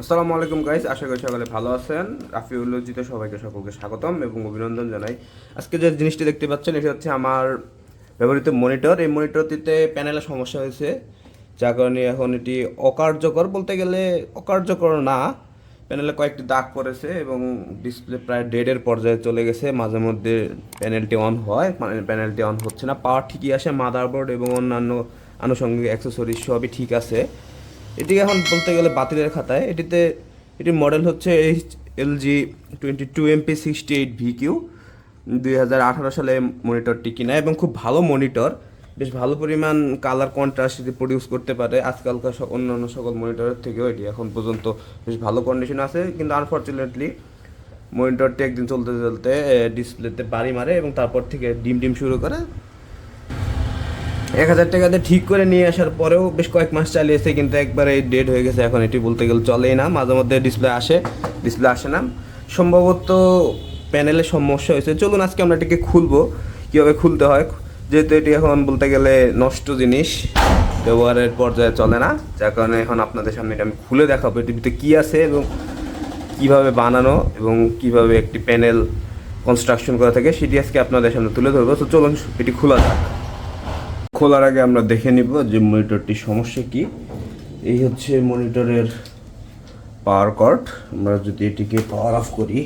আসসালামু আলাইকুম গাইস, আশা করি সকালে ভালো আছেন। রাফিউল্লজিতে সকলকে স্বাগতম এবং অভিনন্দন জানাই। আজকে যে জিনিসটি দেখতে পাচ্ছেন এটি হচ্ছে আমার ব্যবহৃত মনিটর। এই মনিটরটিতে প্যানেলের সমস্যা হয়েছে, যার কারণে এখন এটি অকার্যকর, বলতে গেলে অকার্যকর না, প্যানেলে কয়েকটি দাগ পড়েছে এবং ডিসপ্লে প্রায় ডেডের পর্যায়ে চলে গেছে। মাঝে মধ্যে প্যানেলটি অন হয়, প্যানেলটি অন হচ্ছে না। পাওয়ার ঠিকই আসে, মাদারবোর্ড এবং অন্যান্য আনুষঙ্গিক অ্যাক্সেসরিজ সবই ঠিক আছে। এটি এখন বলতে গেলে বাতিলের খাতায়। এটির মডেল হচ্ছে LG 22MP68VQ। 2018 সালে মনিটরটি কিনা এবং খুব ভালো মনিটর, বেশ ভালো পরিমাণ কালার কন্ট্রাস্ট এটি প্রডিউস করতে পারে। আজকালকার অন্যান্য সকল মনিটরের থেকেও এটি এখন পর্যন্ত বেশ ভালো কন্ডিশন আছে, কিন্তু আনফর্চুনেটলি মনিটরটি একদিন চলতে চলতে ডিসপ্লেতে বাড়ি মারে এবং তারপর থেকে ডিম ডিম শুরু করে। 1000 টাকাতে ঠিক করে নিয়ে আসার পরেও বেশ কয়েক মাস চালিয়েছে, কিন্তু একবারে ডেড হয়ে গেছে। এখন এটি বলতে গেলে চলেই না, মাঝে মধ্যে ডিসপ্লে আসে না। সম্ভবত প্যানেলের সমস্যা হয়েছে। চলুন আজকে আমরা এটিকে খুলবো, কীভাবে খুলতে হয়, যেহেতু এটি এখন বলতে গেলে নষ্ট জিনিস, ব্যবহারের পর্যায়ে চলে না, যার কারণে এখন আপনাদের সামনে এটা আমি খুলে দেখাবো এটির ভিতরে কী আছে এবং কীভাবে বানানো এবং কীভাবে একটি প্যানেল কনস্ট্রাকশন করা থাকে সেটি আজকে আপনাদের সামনে তুলে ধরবো। তো চলুন এটি খোলা যাক। খোলার আগে আমরা দেখে নিব যে মনিটরটির সমস্যা কি। এই হচ্ছে মনিটরের পাওয়ার কর্ড। আমরা যদি এটিকে পাওয়ার অফ করি,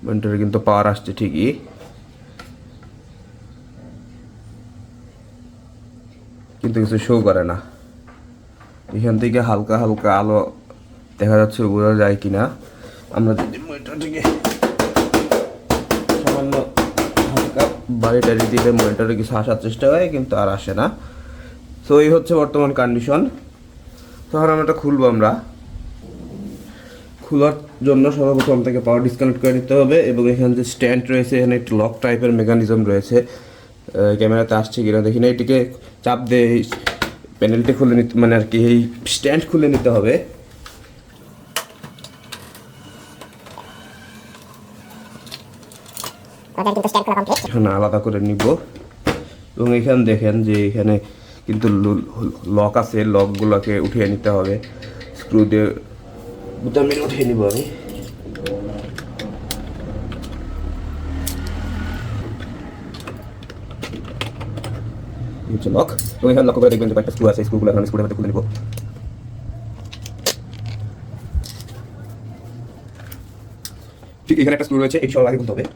মনিটরে কিন্তু পাওয়ার আসছে ঠিকই, কিন্তু কিছু শো করে না। এখান থেকে হালকা হালকা আলো দেখা যাচ্ছে, বোঝা যায় কিনা। আমরা যদি মনিটরটিকে সামান্য হালকা বাড়ি টাড়ি দিলে মনিটরে কিছু আসার চেষ্টা হয়, কিন্তু আর আসে না। তো এই হচ্ছে বর্তমান কন্ডিশন। তখন আমরা এটা খুলবো। আমরা খোলার জন্য সর্বপ্রথম থেকে পাওয়ার ডিসকানেক্ট করে নিতে হবে এবং এখানে যে স্ট্যান্ড রয়েছে, এখানে একটি লক টাইপের মেকানিজম রয়েছে। ক্যামেরাতে আসছে কিনা দেখি না। এটিকে চাপ দিয়ে প্যানেলটি খুলে নিতে, মানে আর কি এই স্ট্যান্ড খুলে নিতে হবে। এখানে আলাদা করে নিব এবং এখানে দেখেন যে এখানে কিন্তু লক আছে, লকগুলোকে উঠিয়ে নিতে হবে। স্ক্রু দিয়ে বুতাম মেরে উঠিয়ে নিব আমি। লক, এবং এখানে লক্ষ্য করে দেখবেন যে কয়েকটা স্ক্রু আছে, স্ক্রুগুলো এখানে স্ক্রুর মধ্যে খুলে নিব। ঠিক এখানে একটা স্ক্রু রয়েছে, এই সব আগে খুলতে হবে।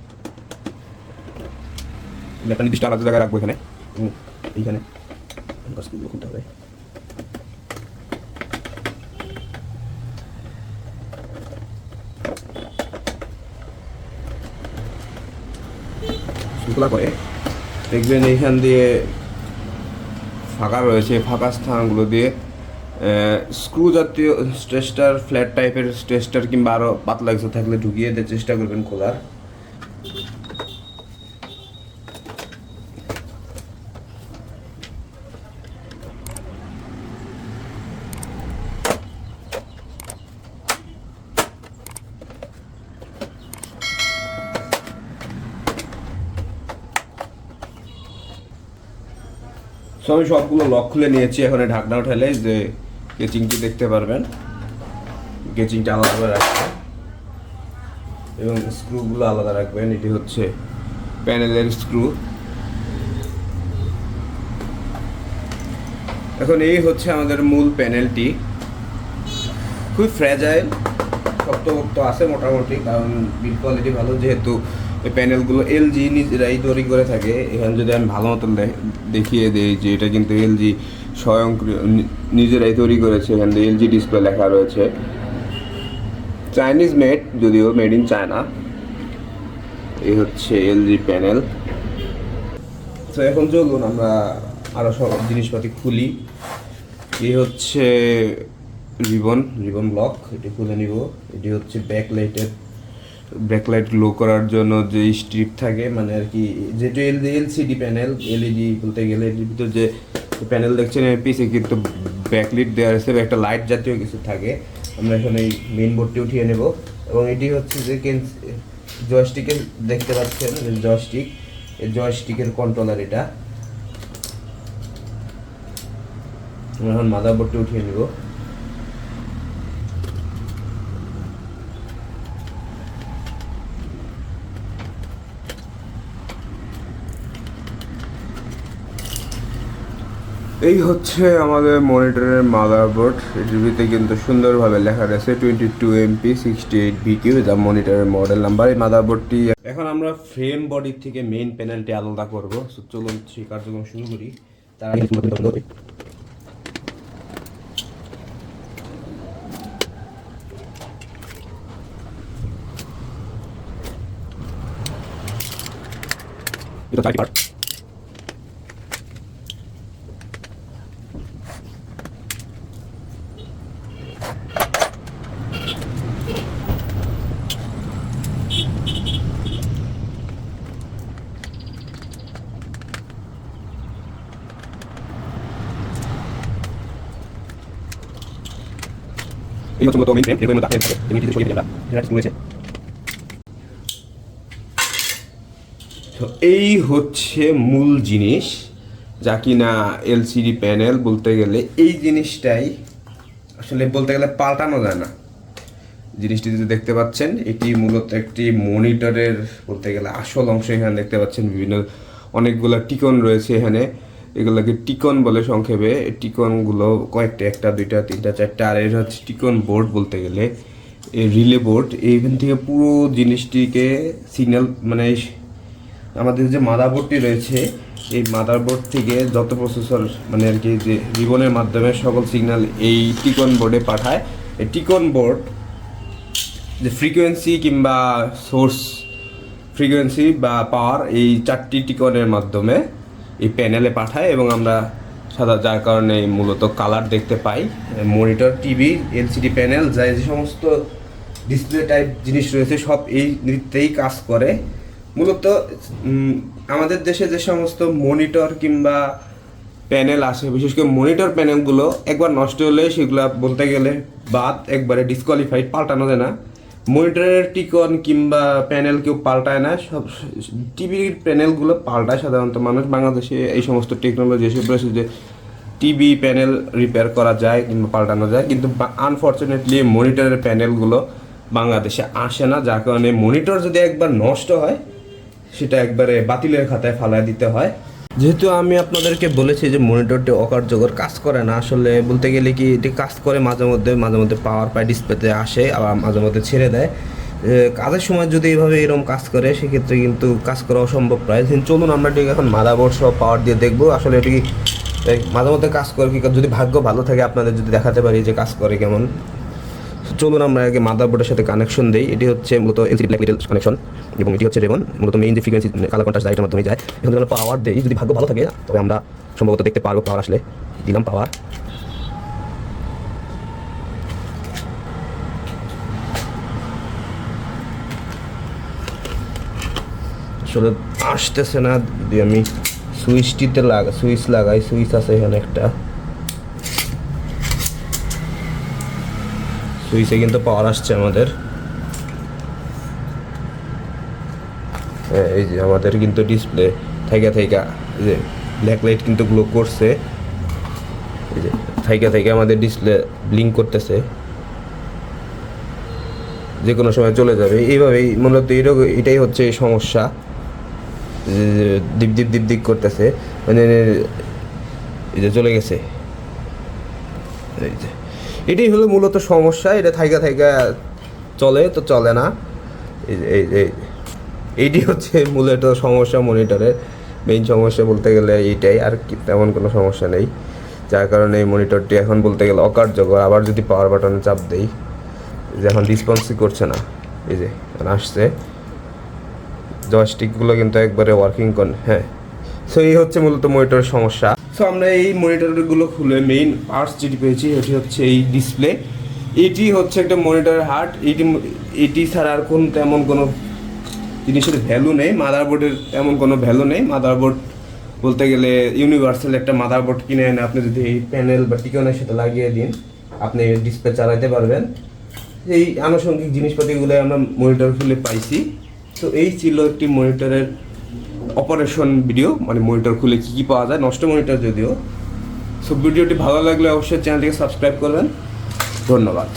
একটা নির্দিষ্ট আলাদা জায়গায় রাখবো এখানে, এইখানে স্ক্রুগুলো খুলতে হবে। খোলা করে দেখবেন এইখান দিয়ে ফাঁকা রয়েছে, ফাঁকা স্থানগুলো দিয়ে স্ক্রু জাতীয় স্ট্রেস্টার, ফ্ল্যাট টাইপের স্ট্রেস্টার কিংবা আরও পাতলা কিছু থাকলে ঢুকিয়ে দিয়ে চেষ্টা করবেন খোলার। সো আমি সবগুলো লক খুলে নিয়েছি। এখন ঢাকনা উঠালে যে কেচিংটি দেখতে পারবেন, কেচিংটা আলাদা করে রাখবেন এবং স্ক্রুগুলো আলাদা রাখবেন। এটি হচ্ছে প্যানেলের স্ক্রু। এখন এই হচ্ছে আমাদের মূল প্যানেলটি। খুব ফ্র্যাজাইল, শক্ত আছে মোটামুটি, কারণ বিল্ড কোয়ালিটি ভালো, যেহেতু এই প্যানেলগুলো LG নিজেরাই তৈরি করে থাকে। এখানে যদি আমি ভালো মতন দেখিয়ে দিই যে এটা কিন্তু LG স্বয়ং নিজেরাই তৈরি করেছে। এখানে LG ডিসপ্লে লেখা রয়েছে, চাইনিজ মেড, যদিও মেড ইন চায়না। এই হচ্ছে LG প্যানেল। তো এখন চলুন আমরা আরও সব জিনিসপাতি খুলি। এই হচ্ছে রিবন ব্লক, এটি খুলে নিব। এটি হচ্ছে ব্যাকলাইট গ্লো করার জন্য যে স্ট্রিপ থাকে, মানে আর কি, যেটা LCD প্যানেল, LED বলতে গেলে। এর ভিতর যে প্যানেল দেখছেন এর পিছে কিন্তু ব্যাকলাইট দেওয়া আছে, একটা লাইট জাতীয় কিছু থাকে। আমরা এখন এই মেইন বোর্ডটি উঠিয়ে নেব এবং এটি হচ্ছে যে জয়স্টিকের, দেখতে পাচ্ছেন যে জয়স্টিক, এই জয়স্টিকের কন্ট্রোলার এটা। আমরা এখন মাদারবোর্ডটা উঠিয়ে নিব। এই হচ্ছে আমাদের মনিটরের মাদারবোর্ড। এটিভিতে কিন্তু সুন্দরভাবে লেখা রয়েছে 22MP 68VQ, যা মনিটরের মডেল নাম্বার। এই মাদারবোর্ডটি এখন আমরা ফ্রেম বডি থেকে মেইন প্যানেলটি আলাদা করব। চলুন সেই কার্যক্রম শুরু করি। তার আগে এটা এই হচ্ছে মূলত মেইন ফ্রেম। এর মধ্যে থাকে এমনিতে সরিয়ে দিলাম, এটা রয়েছে। তো এই হচ্ছে মূল জিনিস, যা কিনা এলসিডি প্যানেল বলতে গেলে এই জিনিসটাই আসলে বলতে গেলে পাল্টানো যায় না। জিনিসটি যদি দেখতে পাচ্ছেন, এটি মূলত একটি মনিটরের বলতে গেলে আসল অংশ। এখানে দেখতে পাচ্ছেন বিভিন্ন অনেকগুলো টিকন রয়েছে এখানে, এগুলোকে টিকন বলে সংক্ষেপে। টিকনগুলো কয়েকটা, একটা দুইটা তিনটা চারটা, আর এর হচ্ছে টিকন বোর্ড বলতে গেলে এই রিলে বোর্ড। এইখান থেকে পুরো জিনিসটিকে সিগন্যাল মানে আমাদের যে মাদারবোর্ডটি রয়েছে, এই মাদারবোর্ড থেকে যত প্রসেসর মানে আর কি যে রিবনের মাধ্যমে সকল সিগন্যাল এই টিকন বোর্ডে পাঠায়। এই টিকন বোর্ড যে ফ্রিকোয়েন্সি কিংবা সোর্স ফ্রিকোয়েন্সি বা পাওয়ার, এই চারটি টিকনের মাধ্যমে এই প্যানেলে পাঠায় এবং আমরা যার কারণে মূলত কালার দেখতে পাই। মনিটর, টিভি, এলসিডি প্যানেল, যা যে সমস্ত ডিসপ্লে টাইপ জিনিস রয়েছে সব এই নৃত্যেই কাজ করে। মূলত আমাদের দেশে যে সমস্ত মনিটর কিংবা প্যানেল আসে, বিশেষ করে মনিটর প্যানেলগুলো একবার নষ্ট হলে সেগুলো বলতে গেলে বাদ, একবারে ডিসকোয়ালিফাইড, পাল্টানো যায় না। মনিটরের টিকন কিংবা প্যানেল কেউ পাল্টায় না, সব টিভির প্যানেলগুলো পাল্টায় সাধারণত মানুষ। বাংলাদেশে এই সমস্ত টেকনোলজি এসে পড়েছে যে টিভি প্যানেল রিপেয়ার করা যায় কিংবা পাল্টানো যায়, কিন্তু আনফর্চুনেটলি মনিটরের প্যানেলগুলো বাংলাদেশে আসে না, যার কারণে মনিটর যদি একবার নষ্ট হয় সেটা একবারে বাতিলের খাতায় ফালায় দিতে হয়। যেহেতু আমি আপনাদেরকে বলেছি যে মনিটরটি অকার্যকর, কাজ করে না, আসলে বলতে গেলে কি এটি কাজ করে মাঝে মধ্যে পাওয়ার পায়, ডিসপ্লেতে আসে, আবার মাঝে মধ্যে ছেড়ে দেয়। কাজের সময় যদি এইভাবে এরকম কাজ করে সেক্ষেত্রে কিন্তু কাজ করা অসম্ভব প্রায়। চলুন আমরা এটিকে এখন মাদারবোর্ড সহ পাওয়ার দিয়ে দেখবো আসলে এটি মাঝে মধ্যে কাজ করে কি, যদি ভাগ্য ভালো থাকে আপনাদের যদি দেখাতে পারি যে কাজ করে কেমন। চলুন আমরা আগে মাদারবোর্ডের সাথে কানেকশন দিই। এটি হচ্ছে মূলত এলসিডি ব্ল্যাক লিটল কানেকশন এবং এটি হচ্ছে রেবন। মূলত মেইন যে ফ্রিকোয়েন্সি কালার কন্ট্রাস্ট লাইটের মাধ্যমে যায়। এখন যদি আমরা পাওয়ার দিই, যদি ভাগ্য ভালো থাকে তবে আমরা সম্ভবত দেখতে পারবো পাওয়ার আসলে। দিলাম পাওয়ার, আসলে আসতেছে না। যদি আমি সুইচটিতে সুইচ লাগাই, সুইচ আছে এখানে একটা, সুইচে কিন্তু পাওয়ার আসছে আমাদের। এই যে আমাদের কিন্তু ডিসপ্লে থাইকা যে ব্ল্যাক লাইট কিন্তু গ্লো করছে, এই যে থাইকা আমাদের ডিসপ্লে ব্লিঙ্ক করতেছে, যে কোনো সময় চলে যাবে। এইভাবেই মূলত এটাই হচ্ছে সমস্যা, দিক করতেছে, মানে এই যে চলে গেছে। এই যে এটাই হলো মূলত সমস্যা, এটা থাইকা চলে তো চলে না। এইটি হচ্ছে মূলত সমস্যা, মনিটরের মেইন সমস্যা বলতে গেলে এইটাই, আর কি তেমন কোনো সমস্যা নেই। যার কারণে এই মনিটরটি এখন বলতে গেলে অকার্যকর। আবার যদি পাওয়ার বাটনে চাপ দেই, যে এখন রেসপন্সই করছে না, এই যে আসছে, জয়স্টিকগুলো কিন্তু একবারে ওয়ার্কিং করে। হ্যাঁ, সো এই হচ্ছে মূলত মনিটরের সমস্যা। সো আমরা এই মনিটরগুলো খুলে মেইন পার্টস যেটি পেয়েছি, এটি হচ্ছে এই ডিসপ্লে, এটি হচ্ছে একটা মনিটরের হার্ট। এটি ছাড়া আর তেমন কোনো জিনিসের ভ্যালু নেই, মাদারবোর্ডের তেমন কোনো ভ্যালু নেই। মাদারবোর্ড বলতে গেলে ইউনিভার্সাল একটা মাদারবোর্ড কিনে এনে আপনি যদি এই প্যানেল বা টিকনের সাথে লাগিয়ে দিন, আপনি ডিসপ্লে চালাতে পারবেন। এই আনুষঙ্গিক জিনিসপাতিগুলো আমরা মনিটর খুলে পাইছি। তো এই ছিল একটি মনিটরের অপারেশন ভিডিও, মানে মনিটর খুলে কী কী পাওয়া যায়, নষ্ট মনিটর যদিও। সো ভিডিওটি ভালো লাগলে অবশ্যই চ্যানেলটিকে সাবস্ক্রাইব করবেন। ধন্যবাদ।